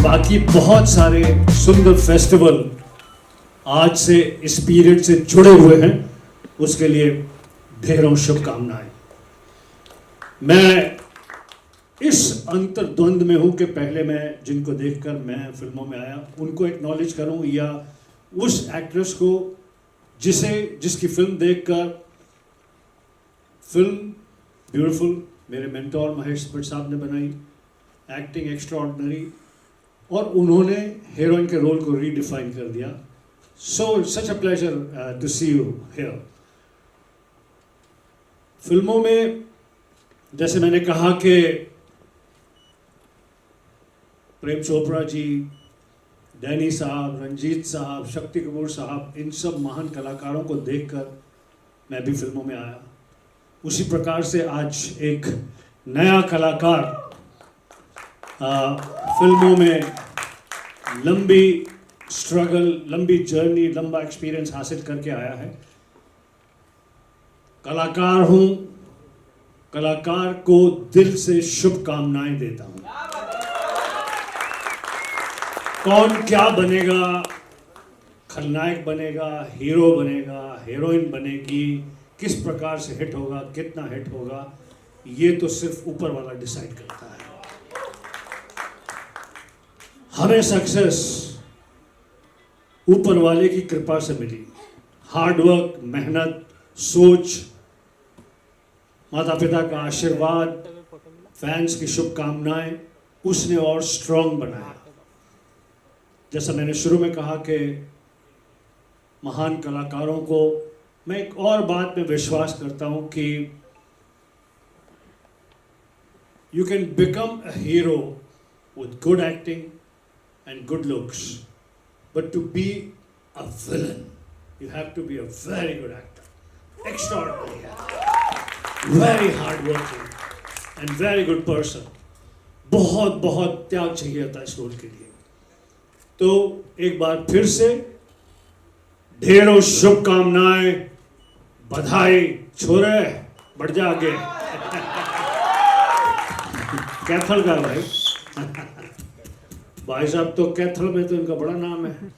बाकी बहुत सारे सुंदर फेस्टिवल आज से इस पीरियड से जुड़े हुए हैं, उसके लिए ढेरों शुभकामनाएं। मैं इस अंतर्द्वंद में हूं कि पहले मैं जिनको देखकर मैं फिल्मों में आया उनको एक्नॉलेज करूं या उस एक्ट्रेस को जिसकी फिल्म देखकर फिल्म ब्यूटीफुल मेरे मेंटोर महेश भट्ट साहब ने बनाई, एक्टिंग एक्स्ट्राऑर्डिनरी, और उन्होंने हीरोइन के रोल को रीडिफाइन कर दिया। So such a pleasure to see you here. फिल्मों में जैसे मैंने कहा कि प्रेम चोपड़ा जी, डैनी साहब, रंजीत साहब, शक्ति कपूर साहब, इन सब महान कलाकारों को देखकर मैं भी फिल्मों में आया। उसी प्रकार से आज एक नया कलाकार फिल्मों में लंबी स्ट्रगल, लंबी जर्नी, लंबा एक्सपीरियंस हासिल करके आया है। कलाकार हूँ, कलाकार को दिल से शुभकामनाएं देता हूँ। कौन क्या बनेगा, खलनायक बनेगा, हीरो बनेगा, हीरोइन बनेगी, किस प्रकार से हिट होगा, कितना हिट होगा, ये तो सिर्फ ऊपर वाला डिसाइड करता है। हमें सक्सेस ऊपर वाले की कृपा से मिली। हार्डवर्क, मेहनत, सोच, माता पिता का आशीर्वाद, फैंस की शुभकामनाएं, उसने और स्ट्रांग बनाया। जैसा मैंने शुरू में कहा कि महान कलाकारों को मैं एक और बात में विश्वास करता हूं कि you can become a hero with good acting and good looks, but to be a villain you have to be a very good actor, extraordinary, very hard working and very good person. बहुत बहुत त्याग चाहिए होता है इस role के लिए। तो एक बार फिर से ढेरों शुभकामनाएं, बधाई। छोरे बढ़ जा आगे। कैथल का भाई भाई साहब तो कैथल में तो इनका बड़ा नाम है।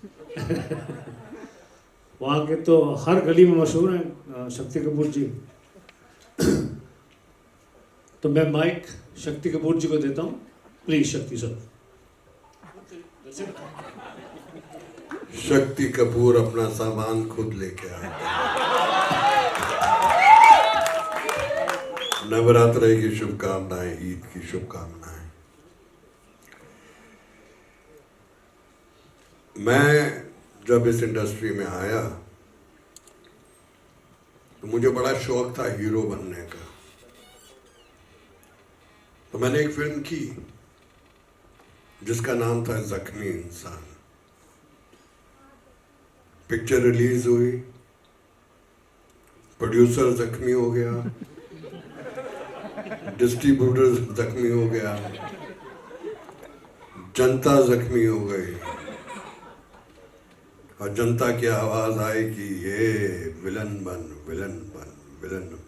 वहाँ के तो हर गली में मशहूर हैं शक्ति कपूर जी। तो मैं माइक शक्ति कपूर जी को देता हूँ। प्लीज शक्ति सर। शक्ति कपूर अपना सामान खुद लेके आए। नवरात्रि की शुभकामनाएं, ईद की शुभकामनाएं। मैं जब इस इंडस्ट्री में आया तो मुझे बड़ा शौक था हीरो बनने का। तो मैंने एक फिल्म की जिसका नाम था जख्मी इंसान। पिक्चर रिलीज हुई, प्रोड्यूसर जख्मी हो गया, डिस्ट्रीब्यूटर जख्मी हो गया, जनता जख्मी हो गई, और जनता की आवाज आई कि ये विलन बन, विलन बन, विलन बन।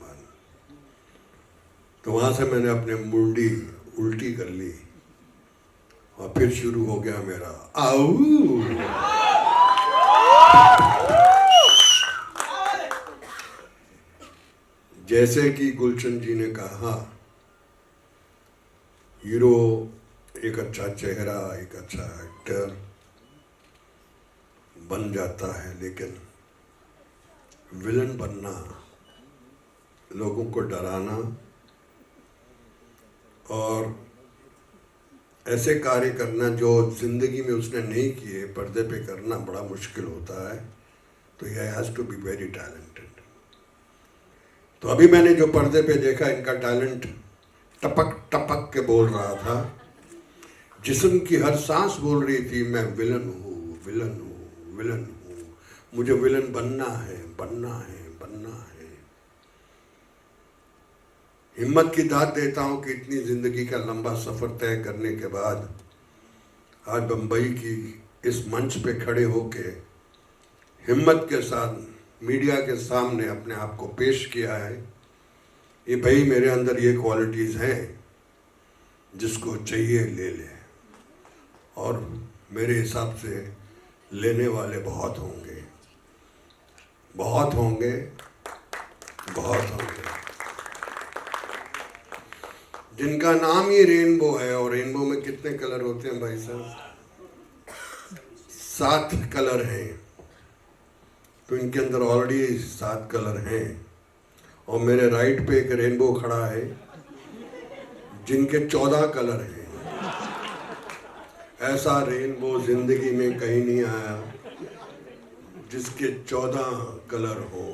तो वहां से मैंने अपने मुंडी उल्टी कर ली और फिर शुरू हो गया मेरा आऊ। जैसे कि गुलशन जी ने कहा, हीरो एक अच्छा चेहरा, एक अच्छा एक्टर बन जाता है, लेकिन विलन बनना, लोगों को डराना और ऐसे कार्य करना जो जिंदगी में उसने नहीं किए, पर्दे पे करना बड़ा मुश्किल होता है। तो he has to be very talented. तो अभी मैंने जो पर्दे पे देखा, इनका टैलेंट टपक टपक के बोल रहा था। जिस्म की हर सांस बोल रही थी मैं विलन हूँ, विलन हूँ, विलन हूँ, मुझे विलन बनना है, बनना है, बनना है। हिम्मत की दाद देता हूँ कि इतनी जिंदगी का लंबा सफर तय करने के बाद आज बम्बई की इस मंच पे खड़े होके हिम्मत के साथ मीडिया के सामने अपने आप को पेश किया है। ये भाई मेरे अंदर ये क्वालिटीज़ हैं, जिसको चाहिए ले ले। और मेरे हिसाब से लेने वाले बहुत होंगे, बहुत होंगे, बहुत होंगे। जिनका नाम ही रेनबो है, और रेनबो में कितने कलर होते हैं भाई साहब? 7 कलर हैं। तो इनके अंदर ऑलरेडी 7 कलर हैं। और मेरे राइट पे एक रेनबो खड़ा है जिनके 14 कलर हैं। ऐसा रेनबो जिंदगी में कहीं नहीं आया जिसके 14 कलर हो।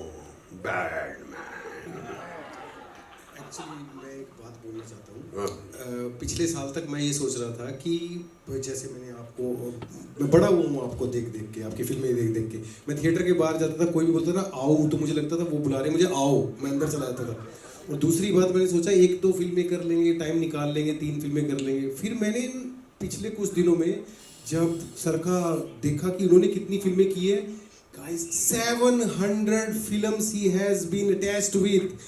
बैडमैन। एक्चुअली मैं एक बात बोलना चाहता हूँ। पिछले साल तक मैं ये सोच रहा था कि जैसे मैंने आपको, मैं बड़ा हुआ हूँ आपको देख देख के, आपकी फिल्में देख देख के। मैं थिएटर के बाहर जाता था, कोई भी बोलता था आओ, तो मुझे लगता था वो बुला रहे मुझे, आओ, मैं अंदर चला जाता था। और दूसरी बात मैंने सोचा 1-2 फिल्में कर लेंगे, टाइम निकाल लेंगे, 3 फिल्में कर लेंगे। फिर मैंने पिछले कुछ दिनों में जब सर का देखा कि उन्होंने कितनी फिल्में की है, guys 700 films he has been attached with.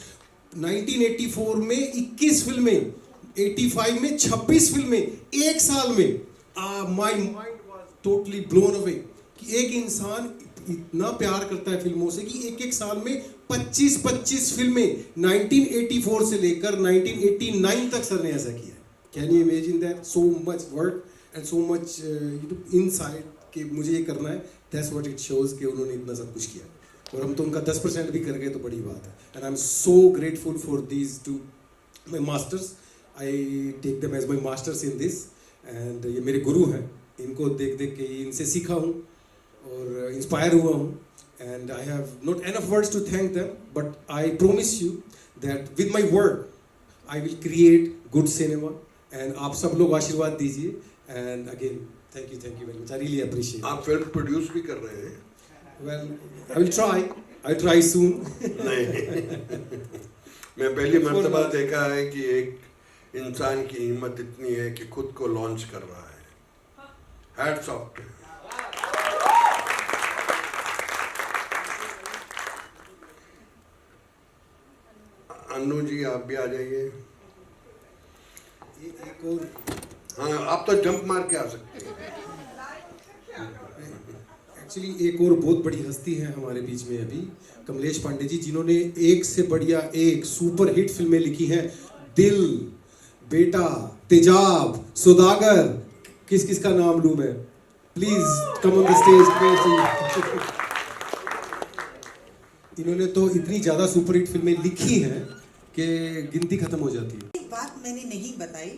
1984 में 21 फिल्में, 85 में 26 फिल्में, एक साल में। My mind was totally blown away कि एक इंसान इतना प्यार करता है फिल्मों से कि एक साल में 25 फिल्में 1984 से लेकर 1989 तक सर ने ऐसा किया। Can you imagine that? So much work and so much inside कि मुझे ये करना है। दैट्स व्हाट इट शोज कि उन्होंने इतना सब कुछ किया, और हम तो उनका 10% भी कर गए तो बड़ी बात है। And I am so grateful for these two my masters. I take them as my masters in this. And ये मेरे गुरु हैं, इनको देख देख के इनसे सीखा हूँ और इंस्पायर हुआ हूँ। And I have not enough words to thank them, but I promise you that with my work I will create good cinema. And आप सब लोग आशीर्वाद दीजिए। And again thank you very much, I really appreciate. आप film produce भी कर रहे हैं? Well, I will try soon. नहीं, मैं पहली मर्तबा देखा है कि एक इंसान की हिम्मत इतनी है कि खुद को लॉन्च कर रहा है। Hats off to. Annu ji आप भी आ जाइए। एक और, हाँ, आप तो जंप मार के आ सकते हैं। एक्चुअली एक और बहुत बड़ी हस्ती है हमारे बीच में अभी, कमलेश पांडे जी, जिन्होंने एक से बढ़िया एक सुपर हिट फिल्में लिखी हैं। दिल, बेटा, तेजाब, सौदागर, किस किस का नाम लूं मैं? Please come on the stage. इन्होंने तो इतनी ज्यादा सुपर हिट फिल्में लिखी हैं कि गिनती खत्म हो जाती है। एक बात मैंने नहीं बताई,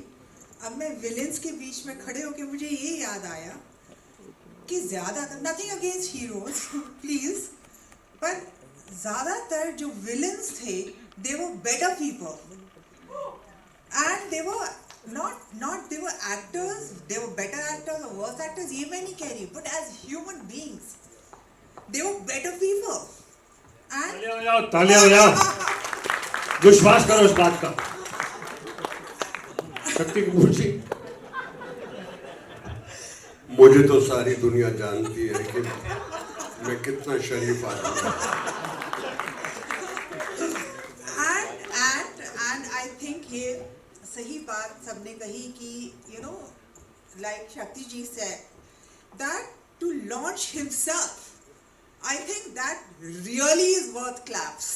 अब मैं विलेंस के बीच में खड़े होकर मुझे ये याद आया कि ज़्यादातर, नथिंग अगेंस्ट हीरोज प्लीज, पर ज़्यादातर जो विलेंस थे they were better people and they were not they were actors, they were better actors और वर्स एक्टर्स, ये मैं नहीं कह रही, but as human beings they were better people. तालियां बजाओ, विश्वास करो इस बात का। शक्ति कपूर जी, मुझे तो सारी दुनिया जानती है कि मैं कितना शरीफ आदमी हूँ। एंड आई थिंक ये सही बात सबने कही कि यू नो लाइक शक्ति जी said that to launch himself, I think that really is worth claps.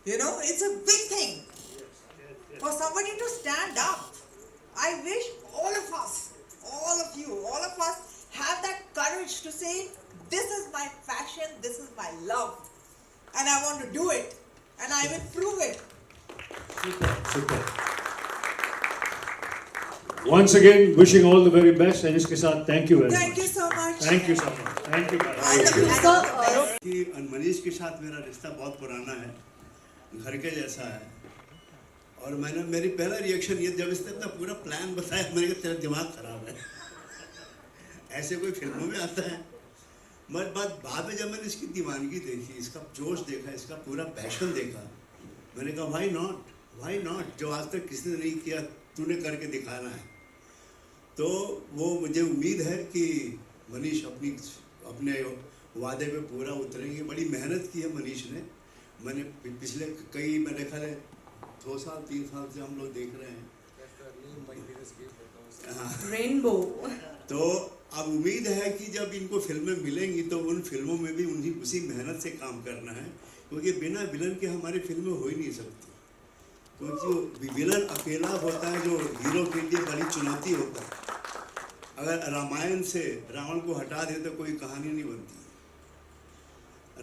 You know, it's a big thing for somebody to stand up. I wish all of us, all of you, all of us have that courage to say, this is my passion, this is my love, and I want to do it, and I will prove it. super. Once again, wishing all the very best, and इसके साथ thank you very much. Thank you so much. Thank you so much. Thank you. All the best. कि मनीष के साथ मेरा रिश्ता बहुत पुराना है, घर के जैसा है। और मेरी पहला रिएक्शन ये, जब इसने अपना पूरा प्लान बताया, मैंने कहा तेरा दिमाग खराब है, ऐसे कोई फिल्मों में आता है। मगर बाद में जब मैंने इसकी दीवानगी देखी, इसका जोश देखा, इसका पूरा पैशन देखा, मैंने कहा वाई नॉट, जो आज तक किसी ने नहीं किया तूने करके दिखाना है। तो वो मुझे उम्मीद है कि मनीष अपने वादे पे पूरा उतरेंगे। बड़ी मेहनत की है मनीष ने। मैंने पिछले मेरे ख्याल 2 साल 3 साल से हम लोग देख रहे हैं। रेनबो। तो अब उम्मीद है कि जब इनको फिल्में मिलेंगी तो उन फिल्मों में भी उन्हीं उसी मेहनत से काम करना है, क्योंकि बिना विलन के हमारी फिल्में हो ही नहीं सकती। क्योंकि विलन अकेला होता है जो हीरो के लिए बड़ी चुनौती होता है। अगर रामायण से रावण को हटा दे तो कोई कहानी नहीं बनती।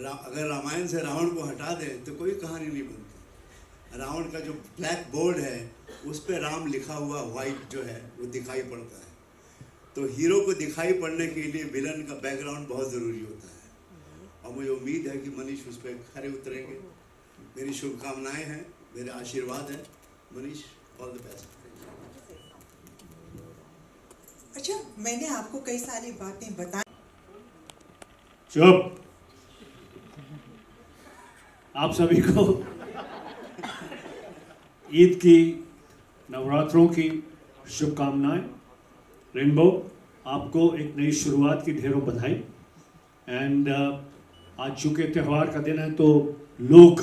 अगर रामायण से रावण को हटा दे तो कोई कहानी नहीं बनती। रावण का जो ब्लैक बोर्ड है उस पर राम लिखा हुआ वाइट जो है वो दिखाई पड़ता है। तो हीरो को दिखाई पड़ने के लिए विलन का बैकग्राउंड बहुत ज़रूरी होता है, और मुझे उम्मीद है कि मनीष उस पर खरे उतरेंगे। मेरी शुभकामनाएं हैं, मेरे आशीर्वाद हैं। Manish, all the best. अच्छा, मैंने आपको कई सारी बातें बताई। चुप। आप सभी को ईद की, नवरात्रों की शुभकामनाएं। रेनबो, आपको एक नई शुरुआत की ढेरों बधाई। एंड आज चूंकि त्यौहार का दिन है तो लोग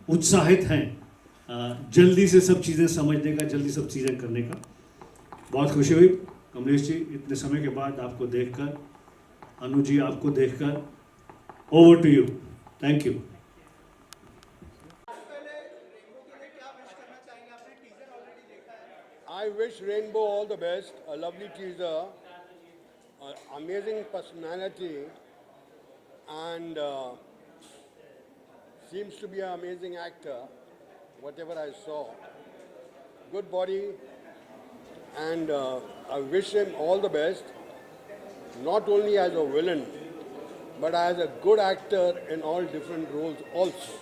उत्साहित हैं जल्दी से सब चीज़ें समझने का, जल्दी सब चीज़ें करने का। बहुत खुशी हुई कमलेश जी, इतने समय के बाद आपको देखकर, अनु जी आपको देखकर। Over to you. Thank you. I wish Rainbow all the best. A lovely teaser, amazing personality, and seems to be an amazing actor. Whatever I saw, good body, and I wish him all the best. Not only as a villain, but as a good actor in all different roles also.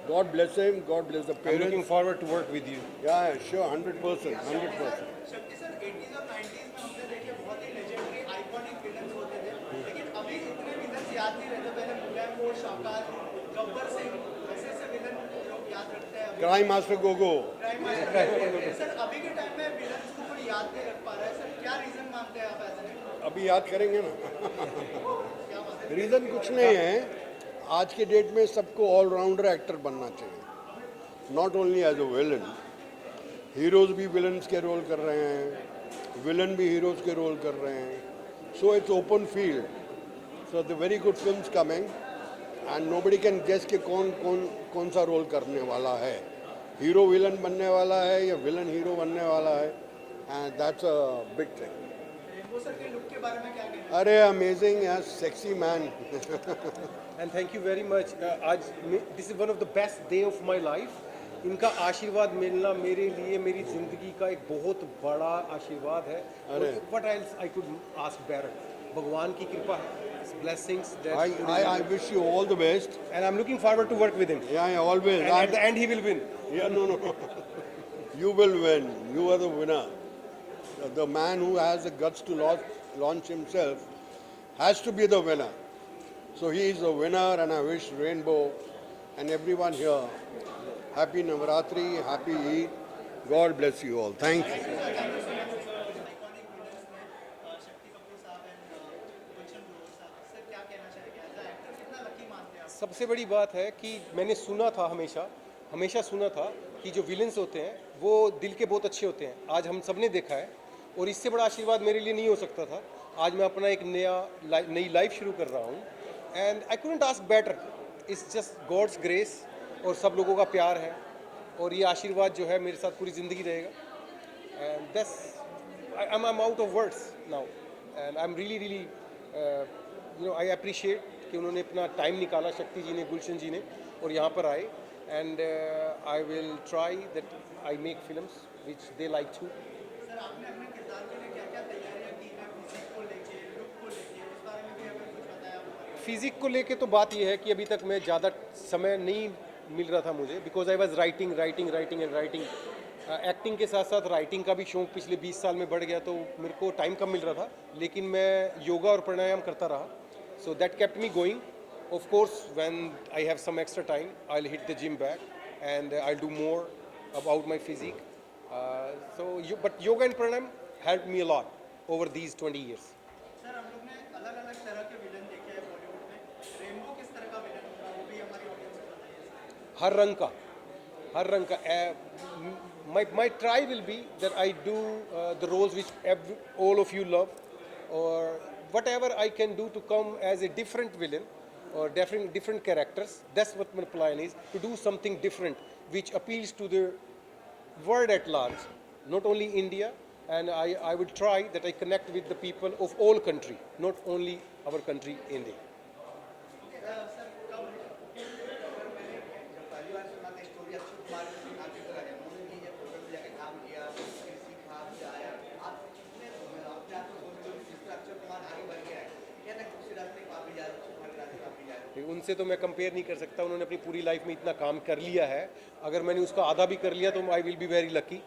God bless him. God bless the I'm parents. looking forward to work with you. Yeah, sure, 100%, 100%. शक्ति sir 80s और 90s में हमने देखे बहुत ही legendary iconic villains होते थे, लेकिन अभी इतने विलन्स याद नहीं रहते। पहले मुलायम वो शाहकार, गब्बर सिंह, ऐसे ऐसे विलन लोग याद रखते हैं। Crime Master Gogo. सर अभी के टाइम में विलन्स को कोई याद नहीं रख पा रहा है। सर क्या रीजन मानते हैं आप ऐसे? अभी याद करेंगे ना। रीज़न कुछ नहीं है, आज के डेट में सबको ऑलराउंडर एक्टर बनना चाहिए, not only as a villain. Heroes भी विलन्स के रोल कर रहे हैं, विलन भी हीरोज़ के रोल कर रहे हैं। So it's open field, so the very good films coming and nobody can guess कि कौन सा रोल करने वाला है। हीरो विलन बनने वाला है या विलन हीरो बनने वाला है, and that's a big thing. Rainbow sir के लुक के बारे में क्या कहना है? अरे amazing, sexy man. And thank you very much. आज this is one of the best day of my life. इनका आशीर्वाद मिलना मेरे लिए मेरी ज़िंदगी का एक बहुत बड़ा आशीर्वाद है। अरे। What else I could ask better? भगवान की कृपा है, blessings. I wish you all the best. And I'm looking forward to work with him. Yeah, always. And at the end he will win. Yeah, no. You will win. You are the winner. The man who has the guts to launch himself has to be the winner. So he is the winner, and I wish Rainbow and everyone here happy Navaratri, happy Eid. God bless you all. Thank you. सबसे बड़ी बात है कि मैंने सुना था, हमेशा सुना था कि जो विलन्स होते हैं वो दिल के बहुत अच्छे होते हैं। आज हम सब ने देखा है, और इससे बड़ा आशीर्वाद मेरे लिए नहीं हो सकता था। आज मैं अपना एक नई लाइफ शुरू कर रहा हूँ, and I couldn't ask better. It's just God's grace और सब लोगों का प्यार है, और ये आशीर्वाद जो है मेरे साथ पूरी ज़िंदगी रहेगा। And that's I am out of words now, and I am really I appreciate कि उन्होंने अपना टाइम निकाला, शक्ति जी ने, गुलशन जी ने, और यहाँ पर आए। And I will try that I make films which they like to. Sir आपने अपने किरदार के लिए क्या क्या तैयारियां की हैं, फिजिक को लेके, लुक को लेके, उस बारे में भी हमें कुछ बताया आपको? फिजिक को लेके तो बात यह है कि अभी तक मैं ज़्यादा समय नहीं मिल रहा था मुझे, because I was writing and writing. Acting के साथ साथ राइटिंग का भी शौक पिछले 20 साल में बढ़ गया, तो मेरे को टाइम कम मिल रहा था, लेकिन मैं योगा और प्राणायाम करता रहा। So that kept me going. Of course when I have some extra time I will hit the gym back and I do more about my physique. But yoga and pranayama help me a lot over these 20 years। Sir हम लोग ने अलग अलग तरह के villain देखे हैं बॉलीवुड में। रेनबो किस तरह का विलन होगा वो भी हमारी ऑडियंस को बताइए। हर हर रंग का my try will be that I do the roles which all of you love, or whatever I can do to come as a different villain or different characters. That's what my plan is, to do something different which appeals to the world at large, not only India. And I will try that I connect with the people of all country, not only our country, India. पहली बार सुना था story Akshay Kumar की सुना के तो राजा उन्होंने भी जब होटल में जाके काम किया फिर सीखा फिर आया आप कितने अपने आप को सोचते हो जिस तरह अक्षय कुमार आगे बढ़ गया है क्या ना उसी रास्ते पे आप भी जा रहे हो अक्षय कुमार के रास्ते पे आप भी जा रहे हो उनसे तो मैं कंपेयर नहीं कर सकता, उन्होंने अपनी पूरी लाइफ में इतना काम कर लिया है, अगर मैंने उसका आधा भी कर लिया तो I will be very lucky.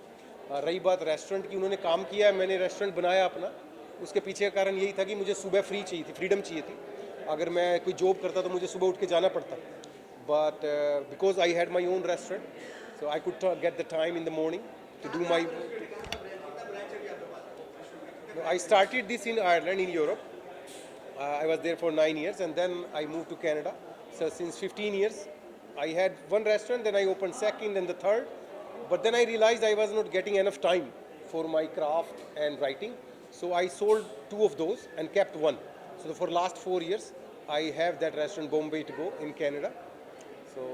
रही बात रेस्टोरेंट की, उन्होंने काम किया है, मैंने रेस्टोरेंट बनाया अपना, उसके पीछे का कारण यही था कि मुझे सुबह फ्री चाहिए थी, फ्रीडम चाहिए थी। अगर मैं कोई जॉब करता तो मुझे सुबह उठ के जाना पड़ता, but because I had my own restaurant, so I could get the time in the morning to do my. I started this in Ireland, in Europe. I was there for 9 years and then I moved to Canada. So since 15 years, I had one restaurant, then I opened second and the third. But then I realized I was not getting enough time for my craft and writing. So I sold 2 of those and kept one. So for last 4 years, I have that restaurant Bombay to go in Canada. So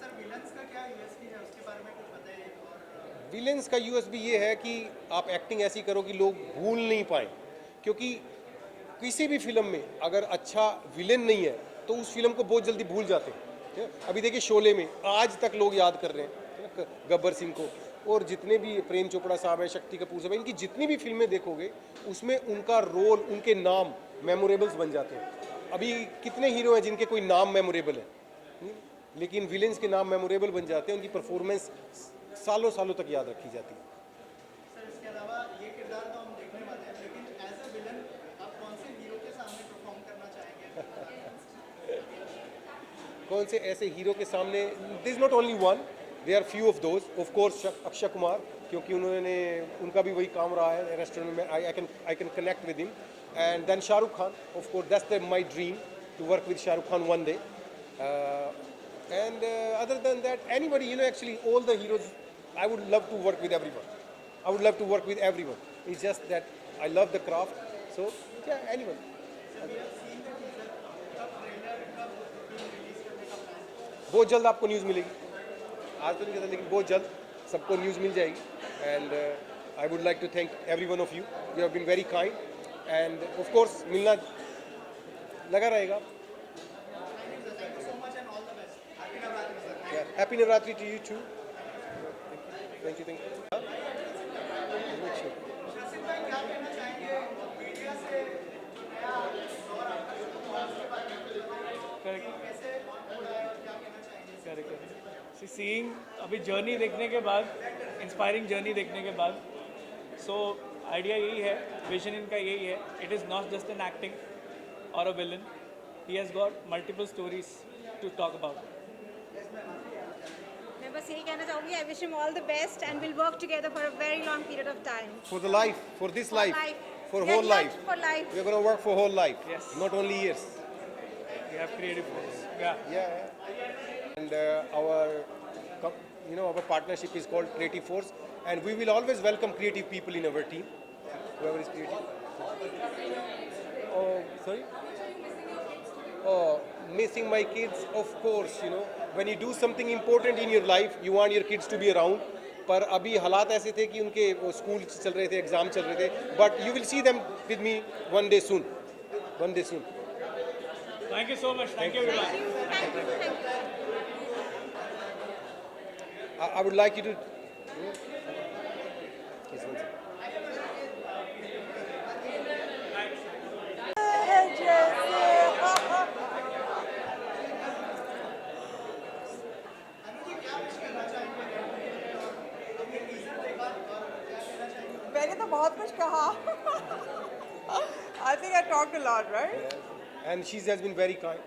sir villains का क्या USP है उसके बारे में कुछ बताइए। और villains का यूएसपी ये है कि आप एक्टिंग ऐसी करो कि लोग भूल नहीं पाए, क्योंकि किसी भी फिल्म में अगर अच्छा विलेन नहीं है तो उस फिल्म को बहुत जल्दी भूल जाते हैं, ठीक है? अभी देखिए शोले में आज तक लोग याद कर रहे हैं, ठीक है, गब्बर सिंह को, और जितने भी प्रेम चोपड़ा साहब है, शक्ति कपूर साहब है, इनकी जितनी भी फिल्में देखोगे उसमें उनका रोल, उनके नाम मेमोरेबल्स बन जाते हैं। अभी कितने हीरो हैं जिनके कोई नाम मेमोरेबल है, लेकिन विलेंस के नाम मेमोरेबल बन जाते हैं, उनकी परफॉर्मेंस सालों सालों तक याद रखी जाती है। सर इसके अलावा ये किरदार तो हम देखने वाले हैं, लेकिन एज अ विलन आप कौन से हीरो के सामने परफॉर्म करना चाहेंगे? कौन से ऐसे हीरो के सामने? This is not only one, they are few of those. Of course Akshay Kumar, क्योंकि उन्होंने, उनका भी वही काम रहा है रेस्टोरेंट में, I can connect with him. And then Shahrukh Khan, of course that's my dream to work with Shahrukh Khan one day. And other than that, anybody, you know, actually all the heroes, I would love to work with everyone. I would love to work with everyone. It's just that I love the craft. So yeah, anyone. बहुत जल्द आपको news मिलेगी, आज तो नहीं कहता लेकिन बहुत जल्द सबको न्यूज़ मिल जाएगी। And I would like to thank every one of you, you have been very kind, and of course मिलना लगा रहेगा। Happy Navratri to you too. Thank you. Thank you. शासित भाई क्या कहना चाहेंगे मीडिया से जो नया दौर आ रहा है उसके बारे में कैसे हो रहा है और क्या कहना चाहेंगे? सीइंग अभी जर्नी देखने के बाद, इंस्पायरिंग जर्नी देखने के बाद, सो आइडिया यही है, विजन इनका यही है, it is not just an acting और a villain, he has got multiple stories to talk about. मैं बस यही कहना चाहूँगी, I wish him all the best and will work together for a very long period of time. For the life, for this life, for Yeah, whole life. For life. We're going to work for whole life, Yes. not only years. We have creative force. Yeah. Yeah. And our partnership is called Creative Force, and we will always welcome creative people in our team, whoever is creative. Oh, sorry? Oh, missing my kids, of course, you know, when you do something important in your life, you want your kids to be around. पर अभी हालात ऐसे थे कि उनके वो school चल रहे थे, एग्जाम चल रहे थे, but you will see them with me one day soon. Thank you so much. Thank you everyone. Thank you. I would like you to. Yes, one second. मैंने तो बहुत कुछ कहा। I think I talked a lot, right? And she has been very kind.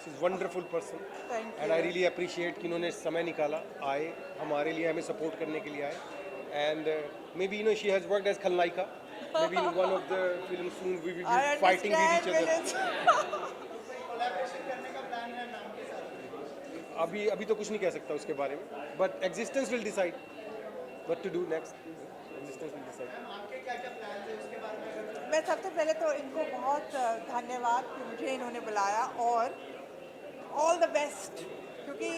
She's a wonderful person. Thank you. And I really appreciate कि उन्होंने समय निकाला, आए हमारे लिए, हमें सपोर्ट करने के लिए आए. And maybe she has worked as खलनायिका. Maybe in one of the films soon we will be fighting with each other. अभी अभी तो कुछ नहीं कह सकता उसके बारे में, but existence will decide what to do next. Existence will decide. आपके क्या क्या प्लान है उसके बारे में अगर मैं सबसे पहले तो इनको बहुत धन्यवाद कि मुझे इन्होंने बुलाया, और ऑल द बेस्ट, क्योंकि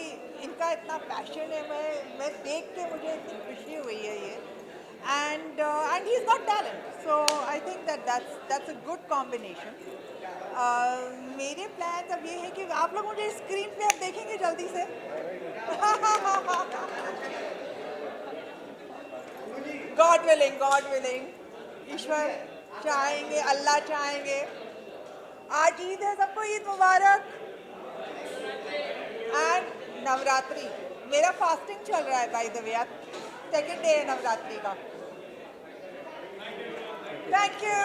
इनका इतना पैशन है, मैं देख के मुझे इतनी खुशी हुई है ये, and he is not talent, so I think that's a good combination. मेरे प्लान अब ये है कि आप लोग मुझे स्क्रीन पे अब देखेंगे जल्दी से। गॉड विलिंग, ईश्वर चाहेंगे, अल्लाह चाहेंगे। आज ईद है, सबको ईद मुबारक। एंड नवरात्रि, मेरा फास्टिंग चल रहा है बाय द वे, आज सेकेंड डे है नवरात्रि का। Thank you.